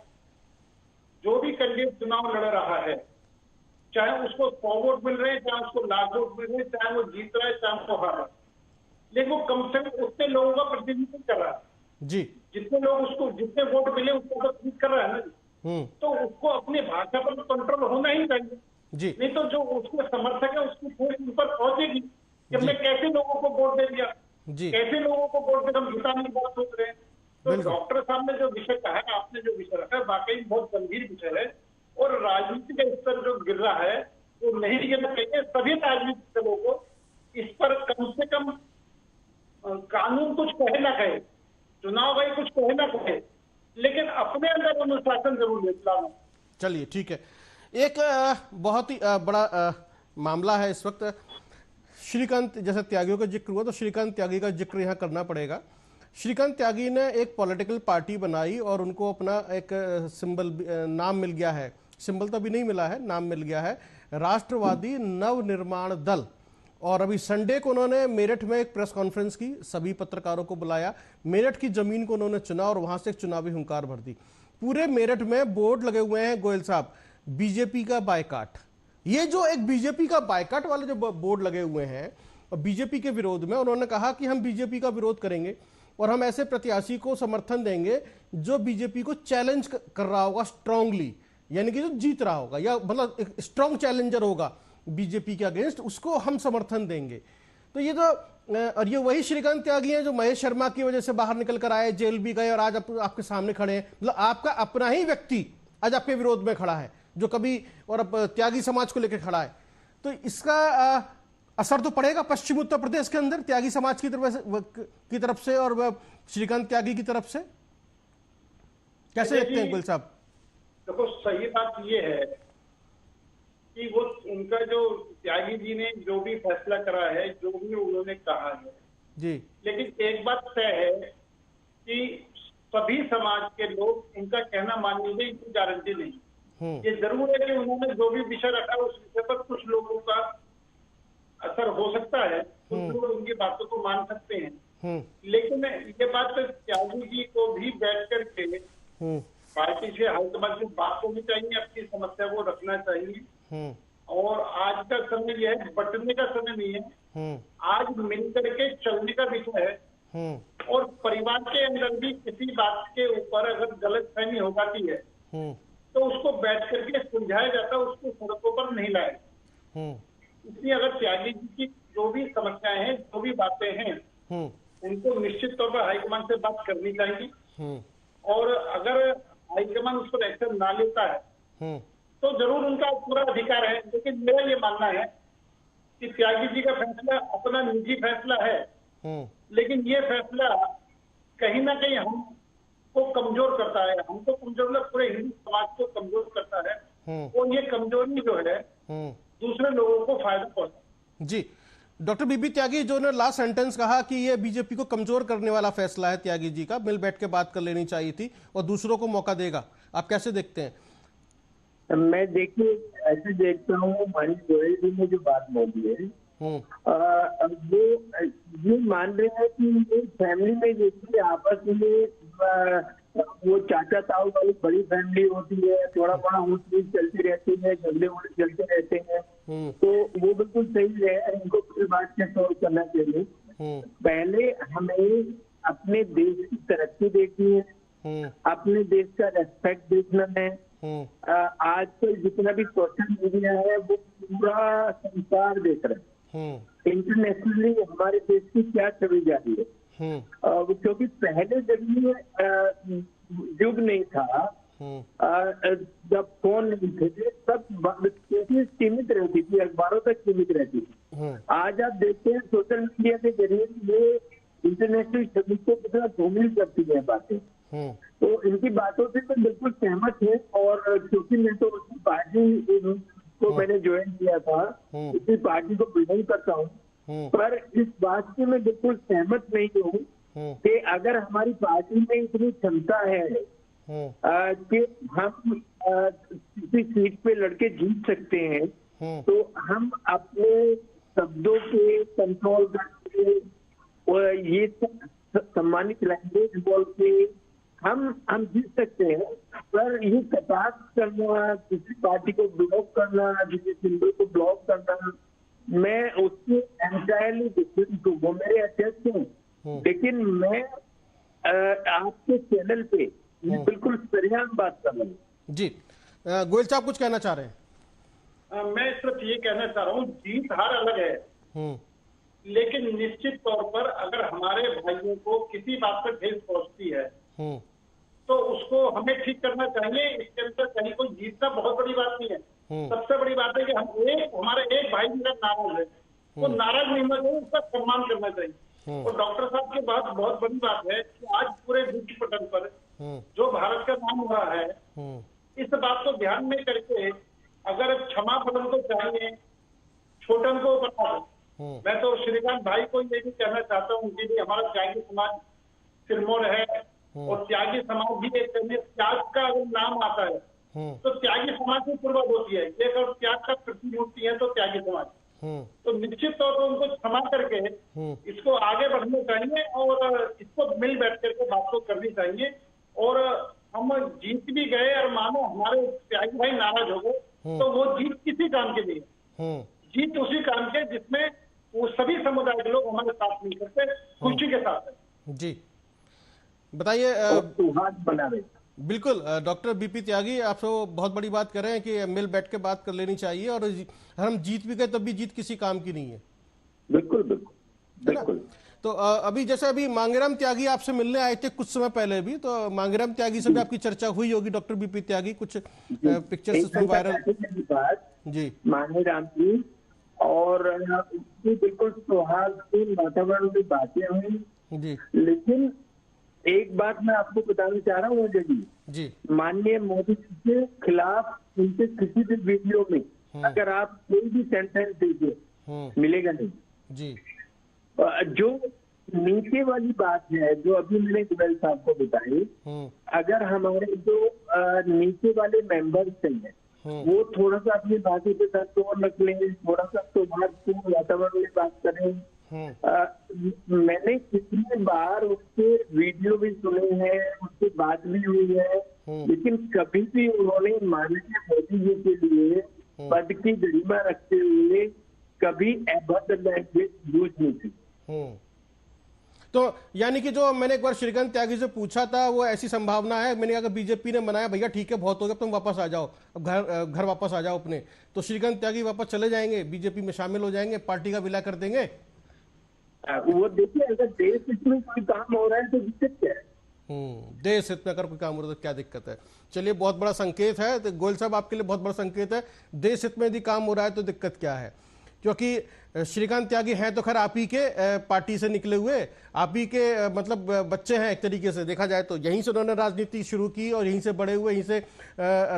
जो भी कैंडिडेट चुनाव लड़ रहा है, चाहे उसको 100 वोट मिल रहे हैं, चाहे उसको लाख वोट मिल रहे हैं, चाहे वो जीत रहा है, चाहे वो हार रहा है, लेकिन वो कम से कम उतने लोगों का प्रतिनिधित्व कर रहा है जी। जितने लोग उसको, जितने वोट मिले उसको तो ठीक कर रहा है ना। तो उसको अपनी भाषा पर कंट्रोल होना ही चाहिए जी। नहीं तो जो उसको समर्थक है उसकी ठोस उन पर पहुंचेगी कि हमने कैसे लोगों को वोट दे दिया, कैसे लोगों को वोट देकर हम जिताने की बात सोच रहे हैं। तो डॉक्टर साहब ने जो विषय कहा, आपने जो विषय रखा है, वाकई बहुत गंभीर विषय है, और राजनीति का स्तर जो गिर रहा है वो नहीं गिरना चाहिए। सभी राजनीतिक दलों को इस पर कम से कम कानून कुछ कहे ना कहे, चुनाव आयोग कुछ कहे ना कहे, लेकिन अपने अंदर अनुशासन जरूर लाना। चलिए ठीक है। एक बहुत ही बड़ा मामला है इस वक्त, श्रीकांत, जैसे त्यागियों का जिक्र हुआ तो श्रीकांत त्यागी का जिक्र यहाँ करना पड़ेगा। श्रीकांत त्यागी ने एक पॉलिटिकल पार्टी बनाई और उनको अपना एक सिंबल, नाम मिल गया है, सिंबल तो अभी नहीं मिला है, नाम मिल गया है, राष्ट्रवादी नवनिर्माण दल। और अभी संडे को उन्होंने मेरठ में एक प्रेस कॉन्फ्रेंस की, सभी पत्रकारों को बुलाया, मेरठ की जमीन को उन्होंने चुना और वहां से एक चुनावी हुंकार भर दी। पूरे मेरठ में बोर्ड लगे हुए हैं गोयल साहब, बीजेपी का बायकाट। ये जो एक बीजेपी का बायकाट वाले जो बोर्ड लगे हुए हैं और बीजेपी के विरोध में, उन्होंने कहा कि हम बीजेपी का विरोध करेंगे और हम ऐसे प्रत्याशी को समर्थन देंगे जो बीजेपी को चैलेंज कर रहा होगा स्ट्रांगली, यानी कि जो जीत रहा होगा, या मतलब एक स्ट्रांग चैलेंजर होगा बीजेपी के अगेंस्ट, उसको हम समर्थन देंगे। तो ये जो, और ये वही श्रीकांत त्यागी हैं जो महेश शर्मा की वजह से बाहर निकल कर आए, जेल भी गए और आज आपके सामने खड़े हैं। मतलब आपका अपना ही व्यक्ति आज आपके विरोध में खड़ा है, जो कभी और अब त्यागी समाज को लेकर खड़ा है। तो इसका असर तो पड़ेगा पश्चिमी उत्तर प्रदेश के अंदर त्यागी समाज की तरफ से और श्रीकांत त्यागी की तरफ से, कैसे देखते हैं गुल साहब? देखो, सही बात ये है कि वो उनका जो त्यागी जी ने जो भी फैसला करा है, जो भी उन्होंने कहा है जी, लेकिन एक बात तय है कि सभी समाज के लोग उनका कहना मानेंगे, इनकी गारंटी नहीं। ये जरूर है कि उन्होंने जो भी विषय रखा उस विषय पर कुछ लोगों का असर हो सकता है, कुछ लोग उनकी बातों को मान सकते हैं, लेकिन ये बात त्यागी जी को भी बैठ करके पार्टी से हाईकमान से बात होनी चाहिए, अपनी समस्या को रखना चाहिए। और आज का समय यह है, बंटने का समय नहीं है, आज मिलकर के चलने का विषय है। और परिवार के अंदर भी किसी बात के ऊपर अगर गलतफहमी हो जाती है तो उसको बैठ करके सुलझाया जाता है, उसको सड़कों पर नहीं लाया। इसलिए अगर त्यागी जी की जो भी समस्याएं हैं, जो भी बातें हैं, उनको निश्चित तौर पर हाईकमान से बात करनी चाहिए। और अगर हाईकमान उस पर एक्शन ना लेता है तो जरूर उनका पूरा अधिकार है, लेकिन मेरा ये मानना है कि त्यागी जी का फैसला अपना निजी फैसला है, लेकिन ये फैसला कहीं ना कहीं हमको कमजोर करता है, हमको कमजोर मतलब पूरे हिंदू समाज को कमजोर करता है। और ये कमजोरी जो है दूसरे लोगों को फायदा पहुंचा। जी, डॉक्टर बीपी त्यागी जो ने लास्ट सेंटेंस कहा कि ये बीजेपी को कमजोर करने वाला फैसला है त्यागी जी का, मिल बैठ के बात कर लेनी चाहिए थी और दूसरों को मौका देगा, आप कैसे देखते हैं? मैं देखिए ऐसे देखता हूँ, मनीष गोयल जी ने जो बात बोली है वो ये मान रहे हैं कि फैमिली में जैसे आपस में वो चाचा ताऊ वाली बड़ी फैमिली होती है, थोड़ा बड़ा ऊंच नीच चलती रहती है, झगड़े उगड़े चलते रहते हैं, तो वो बिल्कुल सही है, इनको पूरी बात से सॉल्व करना चाहिए। पहले हमें अपने देश की तरक्की देखनी है, अपने देश का रेस्पेक्ट देखना है। आजकल जितना भी सोशल मीडिया है वो पूरा संसार देख रहा है, इंटरनेशनली हमारे देश की क्या छवि जा रही है। क्योंकि पहले जब ये युग नहीं था, जब फोन नहीं थे, तब सीमित रहती थी, अखबारों तक सीमित रहती थी। आज आप देखते हैं सोशल मीडिया के जरिए ये इंटरनेशनल छवि को कितना धूमिल करती है बातें। तो इनकी बातों से मैं बिल्कुल सहमत है, और क्योंकि मैं तो उसी पार्टी को मैंने ज्वाइन किया था, उसी पार्टी को बिलोंग करता हूँ, पर इस बात से मैं बिल्कुल सहमत नहीं हूँ कि अगर हमारी पार्टी में इतनी क्षमता है कि हम किसी सीट पे लड़के जीत सकते हैं, तो हम अपने शब्दों के कंट्रोल करके और ये सम्मानित लैंग्वेज बोल के हम जीत सकते हैं। पर ये कटाक्ष करना, किसी पार्टी को ब्लॉक करना, किसी सिंबल को ब्लॉक करना, मैं उससे एंटायरली डिफरेंट हूँ। वो मेरे अध्यक्ष हैं, लेकिन मैं आपके चैनल पे बिल्कुल सरेआम बात कर रहा हूँ। जी, गोयल साहब कुछ कहना चाह रहे हैं? मैं सिर्फ ये कहना चाह रहा हूँ, जीत हार अलग है, लेकिन निश्चित तौर पर अगर हमारे भाइयों को किसी बात पर ठेस पहुंचती है तो उसको हमें ठीक करना चाहिए। इसके अंदर कहीं कोई जीतना बहुत बड़ी बात नहीं है। सबसे बड़ी बात है कि हमारे एक भाई मेरा नाराज है, तो नाराज नहीं होना चाहिए, उसका सम्मान करना चाहिए। और डॉक्टर साहब की बात बहुत बड़ी बात है कि आज पूरे विश्व पटल पर जो भारत का नाम हो रहा है, इस बात को ध्यान में करके अगर क्षमा फलन को चाहिए, छोटन को बता, मैं तो श्रीकांत भाई को ये भी कहना चाहता हूँ कि हमारा त्यागी समाज सिरमौर है, और त्यागी समाज भी एक त्याग का अगर नाम आता है तो त्यागी समाज की शुरुआत होती है। एक और त्याग का प्रतिमूर्ति है तो त्यागी समाज, तो निश्चित तौर पर उनको क्षमा करके इसको आगे बढ़ना चाहिए और इसको मिल बैठ करके बात को करनी चाहिए। और हम जीत भी गए और मानो हमारे त्यागी भाई नाराज हो गए, तो वो जीत किसी काम के लिए, जीत उसी काम के जिसमें वो सभी समुदाय के लोग हमारे साथ मिल करके खुशी के साथ है। जी बताइए। बिल्कुल, डॉक्टर बीपी त्यागी आप तो बहुत बड़ी बात कर रहे हैं कि मिल बैठ के बात कर लेनी चाहिए, और हम जीत भी गए तब भी जीत किसी काम की नहीं है। बिल्कुल बिल्कुल बिल्कुल। तो अभी जैसे अभी मांगेराम त्यागी आपसे मिलने आए थे कुछ समय पहले भी, तो मांगेराम त्यागी से भी आपकी चर्चा हुई होगी। डॉक्टर बीपी त्यागी कुछ पिक्चर्स वायरल। जी, मांगेराम जी और उसकी बिल्कुल सौहार्दपूर्ण वातावरण में बातें हुई। जी लेकिन एक बात मैं आपको बताना चाह रहा हूँ अजय जी, जी माननीय मोदी जी के खिलाफ उनके किसी भी वीडियो में अगर आप कोई भी सेंटेंस दीजिए मिलेगा नहीं। जी जो नीचे वाली बात है जो अभी मैंने गोयल साहब को बताई, अगर हमारे जो नीचे वाले मेंबर्स हैं वो थोड़ा सा अपनी बातों के साथ तोड़ रख लें, थोड़ा सा सौहार्दपूर्ण वातावरण में बात करें। मैंने कितनी बार उसके वीडियो भी सुने हैं, उससे बात भी हुई है, लेकिन कभी भी उन्होंने माननीय मोदी जी के लिए पद की गरिमा रखते हुए कभी अभद्र लैंग्वेज यूज नहीं की। तो यानी कि जो मैंने एक बार श्रीकांत त्यागी से पूछा था वो ऐसी संभावना है, मैंने कहा बीजेपी ने मनाया भैया ठीक है बहुत हो गया तुम वापस आ जाओ, अब घर वापस आ जाओ अपने, तो श्रीकांत त्यागी वापस चले जाएंगे, बीजेपी में शामिल हो जाएंगे, पार्टी का विलय कर देंगे। वो देखिए अगर देश हित में कोई काम हो रहा है तो दिक्कत क्या है? देश हित में अगर कोई काम हो रहा है तो क्या दिक्कत है? चलिए बहुत बड़ा संकेत है, तो गोयल साहब आपके लिए बहुत बड़ा संकेत है, देश हित में यदि काम हो रहा है तो दिक्कत क्या है? क्योंकि श्रीकांत त्यागी हैं तो खैर आप ही के पार्टी से निकले हुए, आप ही के मतलब बच्चे हैं एक तरीके से देखा जाए तो, यहीं से उन्होंने राजनीति शुरू की और यहीं से बड़े हुए, यहीं से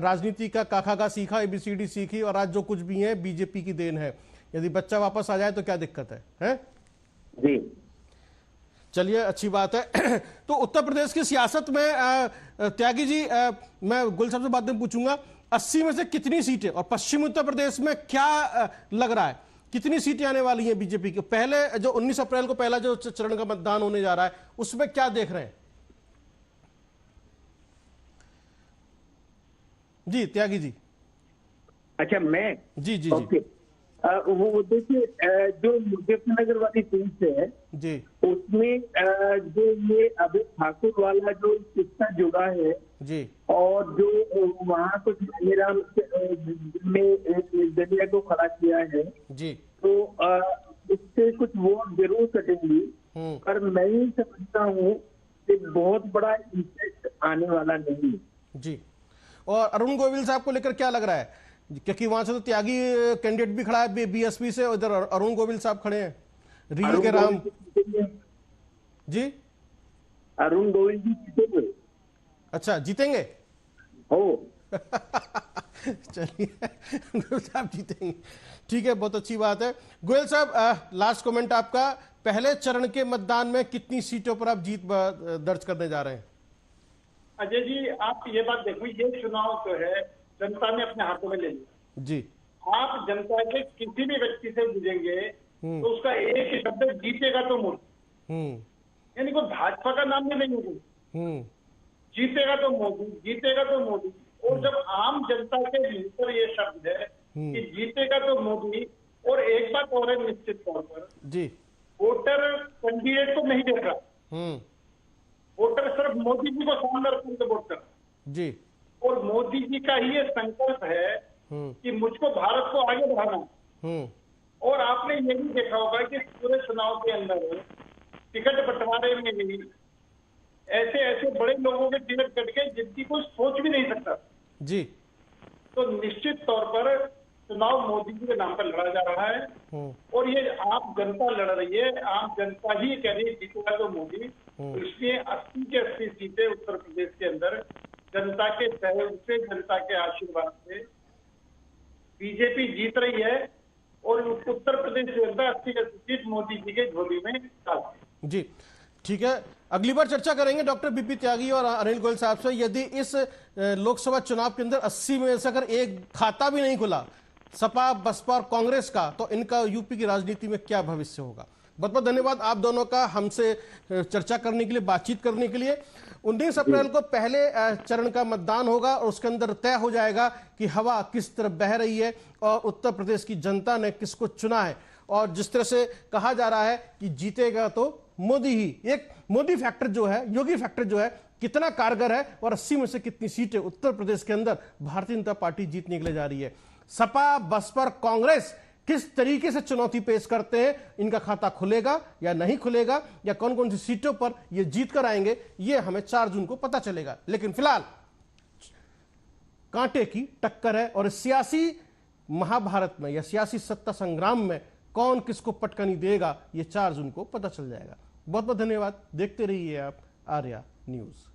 राजनीति का काखा सीखा, ABCD सीखी और आज जो कुछ भी है बीजेपी की देन है। यदि बच्चा वापस आ जाए तो क्या दिक्कत है? जी चलिए अच्छी बात है। तो उत्तर प्रदेश की सियासत में त्यागी जी, मैं गोयल साहब से बाद में पूछूंगा, 80 में से कितनी सीटें और पश्चिमी उत्तर प्रदेश में क्या लग रहा है कितनी सीटें आने वाली हैं बीजेपी की? पहले जो 19 अप्रैल को पहला जो चरण का मतदान होने जा रहा है उसमें क्या देख रहे हैं? जी त्यागी जी। अच्छा मैं जी जी ओके जी वो देखिए जो मुजफ्फरनगर वाली सीट है जी उसमें जो ये अभी ठाकुर वाला जो किस्सा जुड़ा है जी और जो वहाँ कुछ मेरा में एक निर्दलीय को खड़ा किया है जी, तो उससे कुछ वोट जरूर कटेंगी, पर मैं ही समझता हूँ कि बहुत बड़ा इम्पैक्ट आने वाला नहीं जी। और अरुण गोविल साहब को लेकर क्या लग रहा है? क्योंकि वहां से तो त्यागी कैंडिडेट भी खड़ा है BSP से, उधर अरुण गोविल साहब खड़े हैं, रील के राम जी। अरुण गोविल जी जीतेंगे। अच्छा जीतेंगे हो चलिए गोयल साहब जीतेंगे, ठीक है, बहुत अच्छी बात है। गोयल साहब लास्ट कमेंट आपका, पहले चरण के मतदान में कितनी सीटों पर आप जीत दर्ज करने जा रहे हैं? अजय जी आप ये बात देखो, ये चुनाव जो है जनता ने अपने हाथों में ले लिया जी। आप जनता के किसी भी व्यक्ति से जुड़ेंगे तो उसका एक ही शब्द जीतेगा तो मोदी, यानी कोई भाजपा का नाम भी नहीं होगा, जीतेगा तो मोदी, जीतेगा तो मोदी। और जब आम जनता के मुंह पर ये शब्द है कि जीतेगा तो मोदी, और एक बात और है निश्चित तौर पर जी, वोटर कैंडिडेट को नहीं देख रहा, वोटर सिर्फ मोदी जी को सामने रख के वोट कर रहा जी। और मोदी जी का ही ये संकल्प है कि मुझको भारत को आगे बढ़ाना। और आपने ये भी देखा होगा कि पूरे चुनाव के अंदर टिकट बंटवारे में भी ऐसे ऐसे बड़े लोगों के टिकट कट गए जिनकी कोई सोच भी नहीं सकता जी। तो निश्चित तौर पर चुनाव मोदी जी के नाम पर लड़ा जा रहा है और ये आम जनता लड़ रही है, आम जनता ही कह रही है जीतेगा तो मोदी। तो इसलिए 80 के 80 सीटें उत्तर प्रदेश के अंदर जनता के सहयोग से, जनता के आशीर्वाद से बीजेपी जीत रही है और उत्तर प्रदेश के अंदर 80 के 80 सीट मोदी जी के झोली में डाल जी। ठीक है, अगली बार चर्चा करेंगे डॉक्टर BP त्यागी और अनिल गोयल साहब से, यदि इस लोकसभा चुनाव के अंदर 80 में से अगर एक खाता भी नहीं खुला सपा, बसपा और कांग्रेस का, तो इनका यूपी की राजनीति में क्या भविष्य होगा। बहुत बहुत धन्यवाद आप दोनों का हमसे चर्चा करने के लिए, बातचीत करने के लिए। 19 अप्रैल को पहले चरण का मतदान होगा और उसके अंदर तय हो जाएगा कि हवा किस तरफ बह रही है और उत्तर प्रदेश की जनता ने किसको चुना है। और जिस तरह से कहा जा रहा है कि जीतेगा तो मोदी ही, एक मोदी फैक्टर जो है, योगी फैक्टर जो है, कितना कारगर है और 80 में से कितनी सीटें उत्तर प्रदेश के अंदर भारतीय जनता पार्टी जीतने के लिए जा रही है। सपा, बसपा, कांग्रेस किस तरीके से चुनौती पेश करते हैं, इनका खाता खुलेगा या नहीं खुलेगा, या कौन कौन सी सीटों पर ये जीत कर आएंगे, ये हमें 4 जून को पता चलेगा। लेकिन फिलहाल कांटे की टक्कर है और सियासी महाभारत में या सियासी सत्ता संग्राम में कौन किसको पटकनी देगा, ये 4 जून को पता चल जाएगा। बहुत बहुत धन्यवाद। देखते रहिए आप आर्या न्यूज।